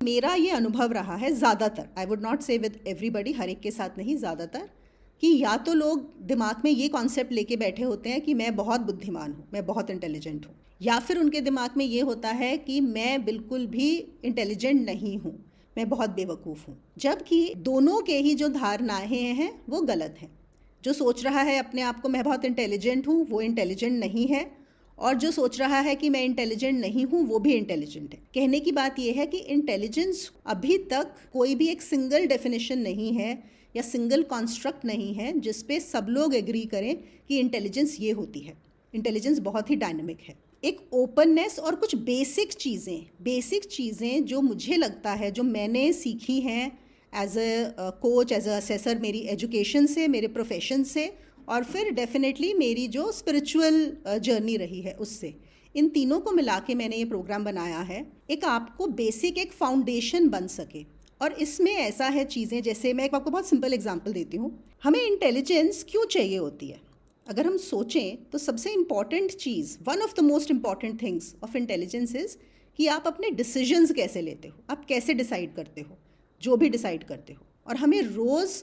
मेरा ये अनुभव रहा है ज़्यादातर, आई वुड नॉट से विद एवरीबडी, हर एक के साथ नहीं, ज़्यादातर, कि या तो लोग दिमाग में ये कॉन्सेप्ट लेके बैठे होते हैं कि मैं बहुत बुद्धिमान हूँ, मैं बहुत इंटेलिजेंट हूँ, या फिर उनके दिमाग में ये होता है कि मैं बिल्कुल भी इंटेलिजेंट नहीं हूँ, मैं बहुत बेवकूफ़ हूँ। जबकि दोनों के ही जो धारणाएं हैं वो गलत हैं। जो सोच रहा है अपने आप को मैं बहुत इंटेलिजेंट हूँ, वो इंटेलिजेंट नहीं है, और जो सोच रहा है कि मैं इंटेलिजेंट नहीं हूँ, वो भी इंटेलिजेंट है। कहने की बात यह है कि इंटेलिजेंस अभी तक कोई भी एक सिंगल डेफिनेशन नहीं है या सिंगल कॉन्स्ट्रक्ट नहीं है जिस पे सब लोग एग्री करें कि इंटेलिजेंस ये होती है। इंटेलिजेंस बहुत ही डायनेमिक है। एक ओपननेस और कुछ बेसिक चीज़ें जो मुझे लगता है, जो मैंने सीखी हैं as a coach, as a assessor, मेरी एजुकेशन से, मेरे प्रोफेशन से, और फिर डेफिनेटली मेरी जो स्पिरिचुअल जर्नी रही है उससे, इन तीनों को मिला के मैंने ये प्रोग्राम बनाया है। एक आपको बेसिक एक फाउंडेशन बन सके। और इसमें ऐसा है चीज़ें, जैसे मैं एक आपको बहुत सिंपल एग्जांपल देती हूँ। हमें इंटेलिजेंस क्यों चाहिए होती है? अगर हम सोचें तो सबसे important cheese, one of the most important things of intelligence is कि आप अपने डिसीजंस कैसे लेते हो, आप कैसे डिसाइड करते हो, जो भी डिसाइड करते हो। और हमें रोज़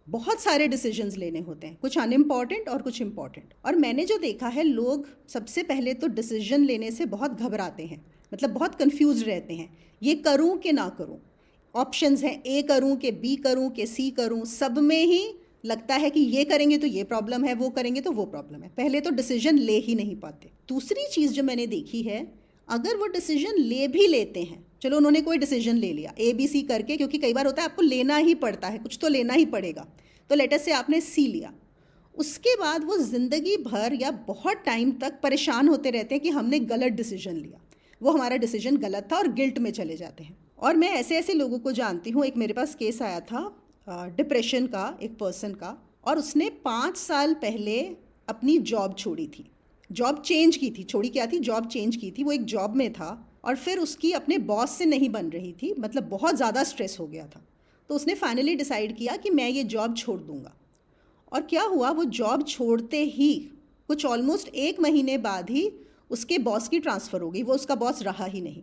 बहुत सारे डिसीजंस लेने होते हैं, कुछ अनइम्पॉर्टेंट और कुछ इम्पॉर्टेंट। और मैंने जो देखा है, लोग सबसे पहले तो डिसीजन लेने से बहुत घबराते हैं, मतलब बहुत कंफ्यूज रहते हैं, ये करूं कि ना करूं। ऑप्शंस हैं, ए करूं कि बी करूं कि सी करूं, सब में ही लगता है कि ये करेंगे तो ये प्रॉब्लम है, वो करेंगे तो वो प्रॉब्लम है, पहले तो डिसीजन ले ही नहीं पाते। दूसरी चीज़ जो मैंने देखी है, अगर वो डिसीजन ले भी लेते हैं, चलो उन्होंने कोई डिसीजन ले लिया ए बी सी करके, क्योंकि कई बार होता है आपको लेना ही पड़ता है, कुछ तो लेना ही पड़ेगा, तो लेटर से आपने सी लिया, उसके बाद वो ज़िंदगी भर या बहुत टाइम तक परेशान होते रहते हैं कि हमने गलत डिसीजन लिया, वो हमारा डिसीजन गलत था, और गिल्ट में चले जाते हैं। और मैं ऐसे ऐसे लोगों को जानती हूँ। एक मेरे पास केस आया था डिप्रेशन का, एक पर्सन का, और उसने 5 साल पहले अपनी जॉब छोड़ी थी, जॉब चेंज की थी, छोड़ी क्या थी, जॉब चेंज की थी। वो एक जॉब में था और फिर उसकी अपने बॉस से नहीं बन रही थी, मतलब बहुत ज़्यादा स्ट्रेस हो गया था। तो उसने फाइनली डिसाइड किया कि मैं ये जॉब छोड़ दूंगा। और क्या हुआ, वो जॉब छोड़ते ही कुछ ऑलमोस्ट 1 महीने बाद ही उसके बॉस की ट्रांसफ़र हो गई, वो उसका बॉस रहा ही नहीं।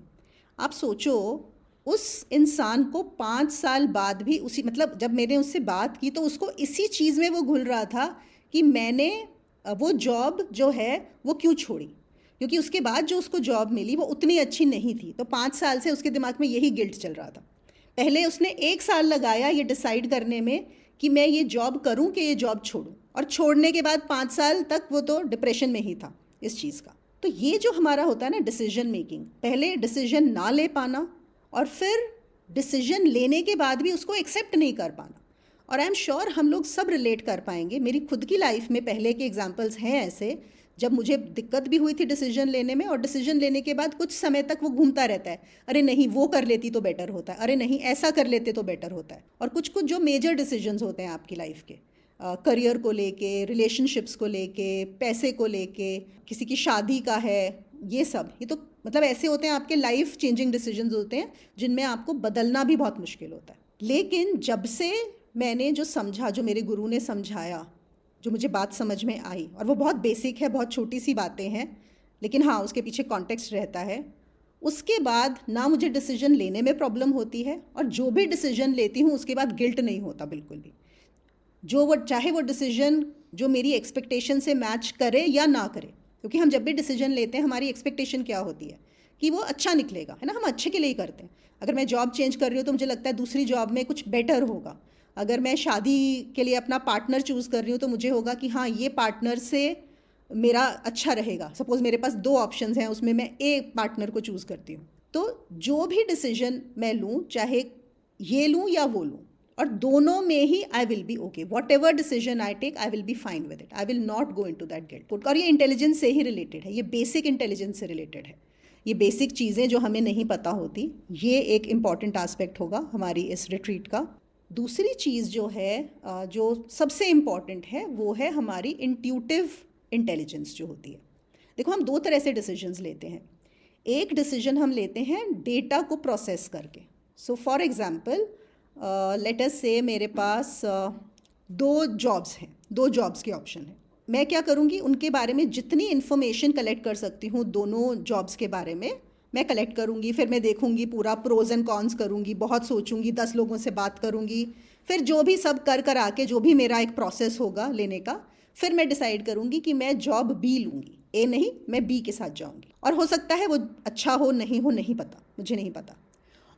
आप सोचो, उस इंसान को 5 साल बाद भी उसी, मतलब जब मैंने उससे बात की तो उसको इसी चीज़ में वो घुल रहा था कि मैंने वो जॉब जो है वो क्यों छोड़ी, क्योंकि उसके बाद जो उसको जॉब मिली वो उतनी अच्छी नहीं थी। तो 5 साल से उसके दिमाग में यही गिल्ट चल रहा था। पहले उसने 1 साल लगाया ये डिसाइड करने में कि मैं ये जॉब करूं कि ये जॉब छोड़ूं, और छोड़ने के बाद 5 साल तक वो तो डिप्रेशन में ही था इस चीज़ का। तो ये जो हमारा होता है ना डिसीजन मेकिंग, पहले डिसीजन ना ले पाना और फिर डिसीजन लेने के बाद भी उसको एक्सेप्ट नहीं कर पाना। और आई एम श्योर हम लोग सब रिलेट कर पाएंगे। मेरी खुद की लाइफ में पहले के एग्जाम्पल्स हैं ऐसे, जब मुझे दिक्कत भी हुई थी डिसीजन लेने में, और डिसीजन लेने के बाद कुछ समय तक वो घूमता रहता है, अरे नहीं वो कर लेती तो बेटर होता है, अरे नहीं ऐसा कर लेते तो बेटर होता है। और कुछ कुछ जो मेजर डिसीजंस होते हैं आपकी लाइफ के, करियर को लेके, रिलेशनशिप्स को लेके, पैसे को लेके, किसी की शादी का है, ये सब, ये तो मतलब ऐसे होते हैं आपके लाइफ चेंजिंग डिसीजंस होते हैं जिनमें आपको बदलना भी बहुत मुश्किल होता है। लेकिन जब से मैंने जो समझा, जो मेरे गुरु ने समझाया, जो मुझे बात समझ में आई, और वो बहुत बेसिक है, बहुत छोटी सी बातें हैं, लेकिन हाँ उसके पीछे कॉन्टेक्स्ट रहता है, उसके बाद ना मुझे डिसीजन लेने में प्रॉब्लम होती है, और जो भी डिसीजन लेती हूँ उसके बाद गिल्ट नहीं होता बिल्कुल भी। जो वो चाहे वो डिसीजन जो मेरी एक्सपेक्टेशन से मैच करे या ना करे, क्योंकि हम जब भी डिसीजन लेते हैं हमारी एक्सपेक्टेशन क्या होती है कि वो अच्छा निकलेगा, है ना, हम अच्छे के लिए ही करते हैं। अगर मैं जॉब चेंज कर रही हूँ तो मुझे लगता है दूसरी जॉब में कुछ बेटर होगा। अगर मैं शादी के लिए अपना पार्टनर चूज़ कर रही हूँ तो मुझे होगा कि हाँ ये पार्टनर से मेरा अच्छा रहेगा। सपोज़ मेरे पास 2 ऑप्शंस हैं, उसमें मैं ए पार्टनर को चूज़ करती हूँ। तो जो भी डिसीजन मैं लूँ, चाहे ये लूँ या वो लूँ, और दोनों में ही I will be okay, what ever decision I take I will be fine with it, I will not go in to that guilt. और ये इंटेलिजेंस से ही रिलेटेड है, ये बेसिक इंटेलिजेंस से रिलेटेड है। ये बेसिक चीज़ें जो हमें नहीं पता होती, ये एक इम्पॉर्टेंट आस्पेक्ट होगा हमारी इस रिट्रीट का। दूसरी चीज़ जो है, जो सबसे इम्पॉर्टेंट है, वो है हमारी इंट्यूटिव इंटेलिजेंस जो होती है। देखो, हम 2 तरह से डिसीजंस लेते हैं। एक डिसीजन हम लेते हैं डेटा को प्रोसेस करके। So for example, let us से मेरे पास 2 जॉब्स हैं, 2 जॉब्स के ऑप्शन हैं। मैं क्या करूँगी, उनके बारे में जितनी इन्फॉर्मेशन कलेक्ट कर सकती हूँ दोनों जॉब्स के बारे में मैं कलेक्ट करूँगी, फिर मैं देखूँगी पूरा प्रोज एंड कॉन्स करूँगी, बहुत सोचूंगी, 10 लोगों से बात करूँगी, फिर जो भी सब कर आके जो भी मेरा एक प्रोसेस होगा लेने का, फिर मैं डिसाइड करूँगी कि मैं जॉब बी लूँगी, ए नहीं, मैं बी के साथ जाऊँगी। और हो सकता है वो अच्छा हो, नहीं पता, मुझे नहीं पता।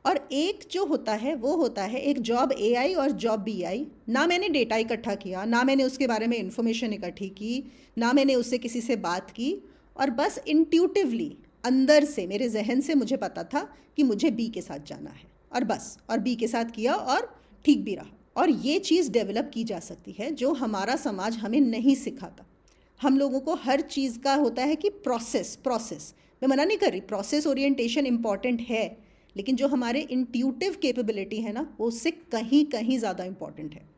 और एक जो होता है वो होता है एक जॉब ए आई और जॉब बी आई। ना मैंने डेटा इकट्ठा किया, ना मैंने उसके बारे में इन्फॉर्मेशन इकट्ठी की, ना मैंने उससे किसी से बात की, और बस इंट्यूटिवली अंदर से मेरे जहन से मुझे पता था कि मुझे बी के साथ जाना है, और बस, और बी के साथ किया और ठीक भी रहा। और ये चीज़ डेवलप की जा सकती है जो हमारा समाज हमें नहीं सिखाता। हम लोगों को हर चीज़ का होता है कि प्रोसेस मैं मना नहीं कर रही, प्रोसेस ओरिएंटेशन इम्पॉर्टेंट है, लेकिन जो हमारे इंट्यूटिव कैपेबिलिटी है ना, वो उससे कहीं कहीं ज़्यादा इम्पॉर्टेंट है।